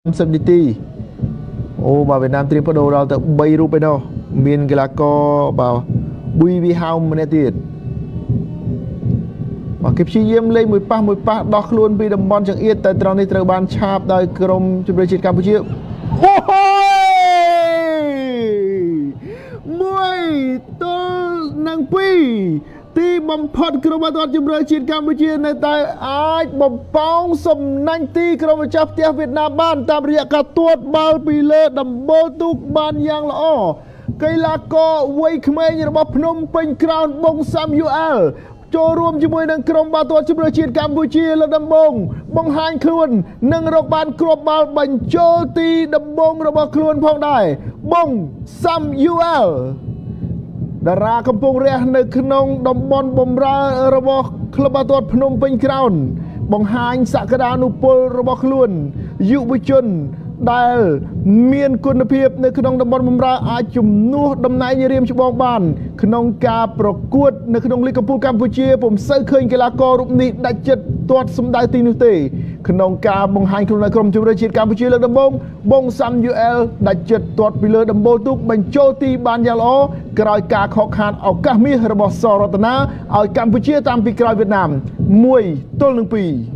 30 នាទីអូបាទវៀតណាមត្រៀមបដូរដល់ទៅ3រូបឯណោះមានកីឡាករបាទប៊ុយវីហៅម្នាក់ទៀតបាទគេព្យាយាមលេងមួយប៉ះដោះខ្លួនពីតំបន់ចង្អៀតតែត្រង់នេះត្រូវបានឆាបដោយក្រុមជម្រើសជាតិកម្ពុជាអូហូយ1-2ទីបំផុតក្រុមបាល់ទាត់ជម្រើសជាតិកម្ពុជានៅតែអាចបំប៉ោងសំណាញ់ទីក្រុមម្ចាស់ផ្ទះវៀតណាមបានតាមរយៈការទាត់បាល់ពីលើដំបូលទូកបានយ៉ាងល្អកីឡាករវ័យក្មេងរបស់ភ្នំពេញក្រោនបងសាំយូអែលចូលរួមជាមួយនឹងក្រុមបាល់ទាត់ជម្រើសជាតិកម្ពុជាលើដំបូងបង្ហាញខ្លួននិងរកបានគ្រាប់បាល់បញ្ចូលទីដំបូងរបស់ខ្លួនផងដែរបងសាំយូអែលតារាកំពុងរះនៅក្នុងតំបន់បំរើរបស់ក្លឹបបាល់ទាត់ភ្នំពេញក្រោនបង្ហាញសក្តានុពលរបស់ខ្លួនយុវជនដែលមានគុណភាពនៅក្នុងតំបន់បំរើអាចជំនួសតំណែងរៀមច្បងបានក្នុងការប្រកួតនៅក្នុងលីកកំពូលកម្ពុជាពុំសូវឃើញកីឡាកររូបនេះដាច់ចិត្តទាត់សម្ដៅទីនោះទេក្នុងការបង្ហាញខ្លួននៅក្រុមជម្រើសជាតិកម្ពុជាលើកដំបូងបងសាំយូអែលដាច់ចិត្តទាត់ពីលើដំបូលទូកបញ្ចូលទីបានយ៉ាងល្អក្រោយការខកខានឱកាសមាសរបស់សរតនាឲ្យកម្ពុជាតាមពីក្រោយវៀតណាម1-2